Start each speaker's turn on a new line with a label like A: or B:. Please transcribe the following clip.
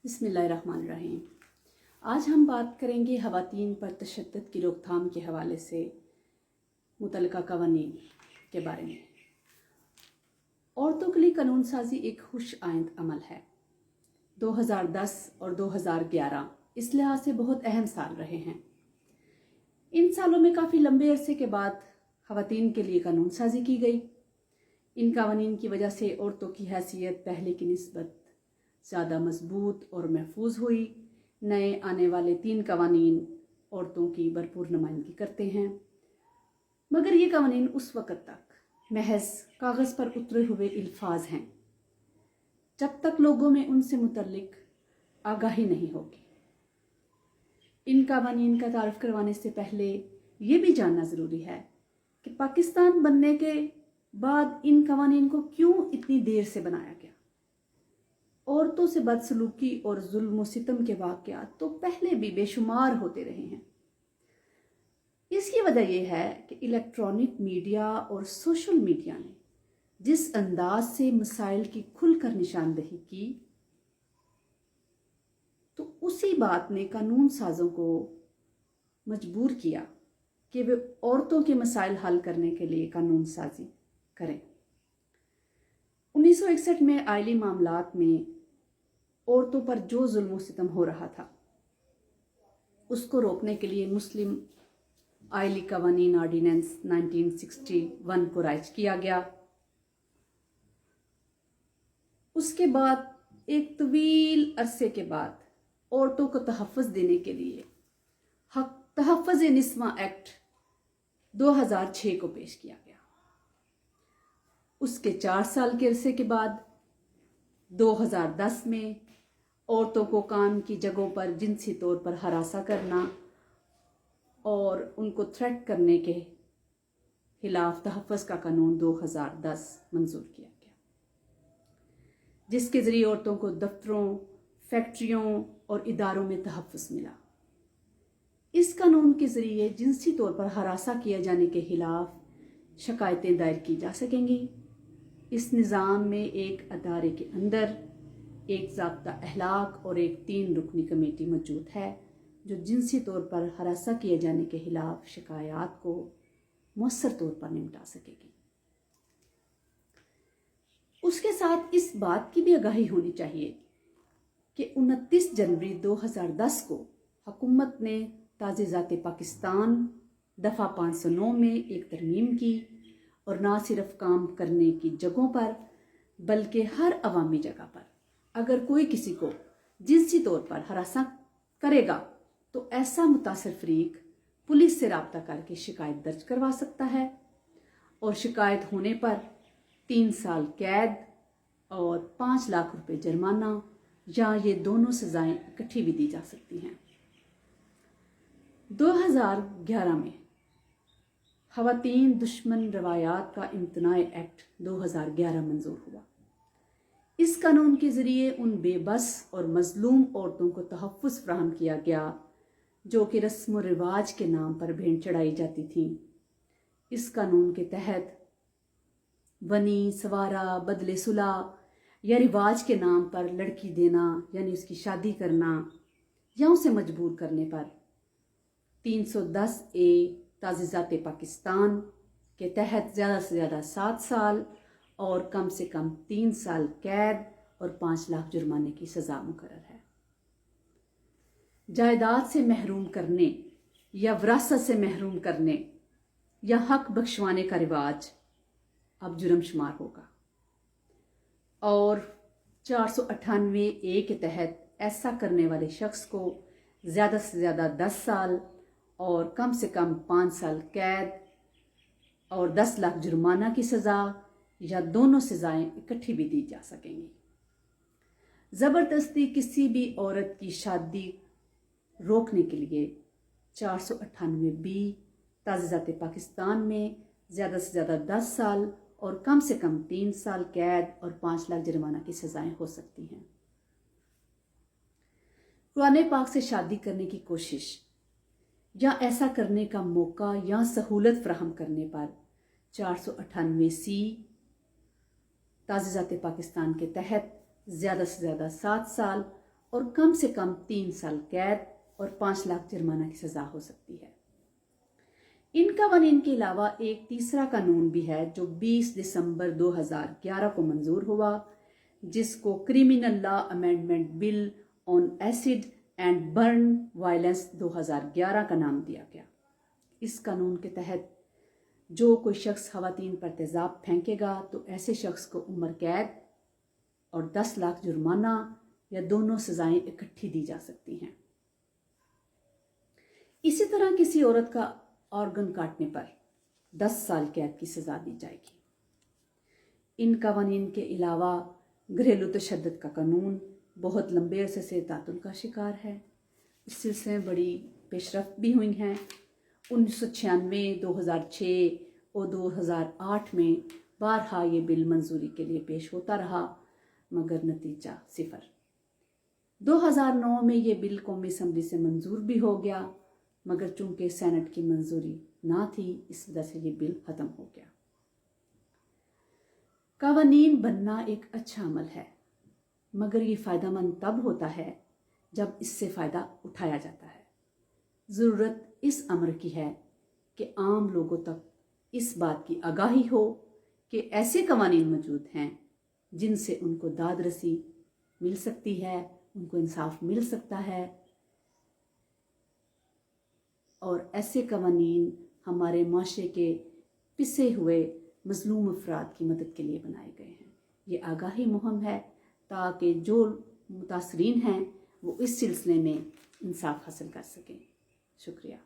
A: بسم اللہ الرحمن الرحیم۔ آج ہم بات کریں گے خواتین پر تشدد کی روک تھام کے حوالے سے متعلقہ قوانین کے بارے میں۔ عورتوں کے لیے قانون سازی ایک خوش آئند عمل ہے۔ 2010 اور 2011 اس لحاظ سے بہت اہم سال رہے ہیں۔ ان سالوں میں کافی لمبے عرصے کے بعد خواتین کے لیے قانون سازی کی گئی۔ ان قوانین کی وجہ سے عورتوں کی حیثیت پہلے کی نسبت زیادہ مضبوط اور محفوظ ہوئی۔ نئے آنے والے 3 قوانین عورتوں کی بھرپور نمائندگی کرتے ہیں، مگر یہ قوانین اس وقت تک محض کاغذ پر اترے ہوئے الفاظ ہیں جب تک لوگوں میں ان سے متعلق آگاہی نہیں ہوگی۔ ان قوانین کا تعارف کروانے سے پہلے یہ بھی جاننا ضروری ہے کہ پاکستان بننے کے بعد ان قوانین کو کیوں اتنی دیر سے بنایا گیا۔ عورتوں سے بدسلوکی اور ظلم و ستم کے واقعات تو پہلے بھی بے شمار ہوتے رہے ہیں۔ اس کی وجہ یہ ہے کہ الیکٹرانک میڈیا اور سوشل میڈیا نے جس انداز سے مسائل کی کھل کر نشاندہی کی، تو اسی بات نے قانون سازوں کو مجبور کیا کہ وہ عورتوں کے مسائل حل کرنے کے لیے قانون سازی کریں۔ 1961 میں آئلی معاملات میں عورتوں پر جو ظلم و ستم ہو رہا تھا، اس کو روکنے کے لیے مسلم آئلی قوانین آرڈیننس 1961 کو رائج کیا گیا۔ اس کے بعد ایک طویل عرصے کے بعد عورتوں کو تحفظ دینے کے لیے تحفظ نسواں ایکٹ 2006 کو پیش کیا گیا۔ اس کے 4 سال کے عرصے کے بعد 2010 میں عورتوں کو کام کی جگہوں پر جنسی طور پر ہراساں کرنا اور ان کو تھریٹ کرنے کے خلاف تحفظ کا قانون 2010 منظور کیا گیا، جس کے ذریعے عورتوں کو دفتروں، فیکٹریوں اور اداروں میں تحفظ ملا۔ اس قانون کے ذریعے جنسی طور پر ہراساں کیے جانے کے خلاف شکایتیں دائر کی جا سکیں گی۔ اس نظام میں ایک ادارے کے اندر ایک ضابطہ اخلاق اور ایک 3 رکنی کمیٹی موجود ہے جو جنسی طور پر ہراساں کیے جانے کے خلاف شکایات کو مؤثر طور پر نمٹا سکے گی۔ اس کے ساتھ اس بات کی بھی آگاہی ہونی چاہیے کہ 29 جنوری 2010 کو حکومت نے تعزیزات پاکستان دفعہ 509 میں ایک ترمیم کی اور نہ صرف کام کرنے کی جگہوں پر بلکہ ہر عوامی جگہ پر اگر کوئی کسی کو جنسی طور پر ہراساں کرے گا تو ایسا متاثر فریق پولیس سے رابطہ کر کے شکایت درج کروا سکتا ہے، اور شکایت ہونے پر 3 سال قید اور 5 لاکھ روپے جرمانہ یا یہ دونوں سزائیں اکٹھی بھی دی جا سکتی ہیں۔ 2011 میں خواتین دشمن روایات کا امتناع ایکٹ 2011 منظور ہوا۔ اس قانون کے ذریعے ان بے بس اور مظلوم عورتوں کو تحفظ فراہم کیا گیا جو کہ رسم و رواج کے نام پر بھینٹ چڑھائی جاتی تھیں۔ اس قانون کے تحت ونی، سوارا، بدلے صلح یا رواج کے نام پر لڑکی دینا یعنی اس کی شادی کرنا یا اسے مجبور کرنے پر 310A تعزیزات پاکستان کے تحت زیادہ سے زیادہ 7 سال اور کم سے کم 3 سال قید اور 5 لاکھ جرمانے کی سزا مقرر ہے۔ جائیداد سے محروم کرنے یا وراثت سے محروم کرنے یا حق بخشوانے کا رواج اب جرم شمار ہوگا، اور 498A کے تحت ایسا کرنے والے شخص کو زیادہ سے زیادہ 10 سال اور کم سے کم 5 سال قید اور 10 لاکھ جرمانہ کی سزا یا دونوں سزائیں اکٹھی بھی دی جا سکیں گی۔ زبردستی کسی بھی عورت کی شادی روکنے کے لیے 498B تعزیزات پاکستان میں زیادہ سے زیادہ 10 سال اور کم سے کم 3 سال قید اور 5 لاکھ جرمانہ کی سزائیں ہو سکتی ہیں۔ قرآن پاک سے شادی کرنے کی کوشش یا ایسا کرنے کا موقع یا سہولت فراہم کرنے پر 498C تعزیزات پاکستان کے تحت زیادہ سے زیادہ 7 سال اور کم سے کم 3 سال قید اور 5 لاکھ جرمانہ کی سزا ہو سکتی ہے۔ ان قوانین کے علاوہ ایک تیسرا قانون بھی ہے جو 20 دسمبر 2011 کو منظور ہوا، جس کو criminal law amendment bill on acid and burn violence 2011 کا نام دیا گیا۔ اس قانون کے تحت جو کوئی شخص خواتین پر تیزاب پھینکے گا تو ایسے شخص کو عمر قید اور 10 لاکھ جرمانہ یا دونوں سزائیں اکٹھی دی جا سکتی ہیں۔ اسی طرح کسی عورت کا آرگن کاٹنے پر 10 سال قید کی سزا دی جائے گی۔ ان قوانین کے علاوہ گھریلو تشدد کا قانون بہت لمبے عرصے سے تعطل کا شکار ہے۔ اس سلسلے میں بڑی پیش رفت بھی ہوئی ہیں۔ 1996، 2006 اور 2008 میں بارہا یہ بل منظوری کے لیے پیش ہوتا رہا، مگر نتیجہ صفر۔ 2009 میں یہ بل قومی اسمبلی سے منظور بھی ہو گیا، مگر چونکہ سینٹ کی منظوری نہ تھی اس وجہ سے یہ بل ختم ہو گیا۔ قوانین بننا ایک اچھا عمل ہے، مگر یہ فائدہ مند تب ہوتا ہے جب اس سے فائدہ اٹھایا جاتا ہے۔ ضرورت اس امر کی ہے کہ عام لوگوں تک اس بات کی آگاہی ہو کہ ایسے قوانین موجود ہیں جن سے ان کو داد رسی مل سکتی ہے، ان کو انصاف مل سکتا ہے، اور ایسے قوانین ہمارے معاشرے کے پسے ہوئے مظلوم افراد کی مدد کے لیے بنائے گئے ہیں۔ یہ آگاہی مہم ہے تاکہ جو متاثرین ہیں وہ اس سلسلے میں انصاف حاصل کر سکیں۔ شکریہ۔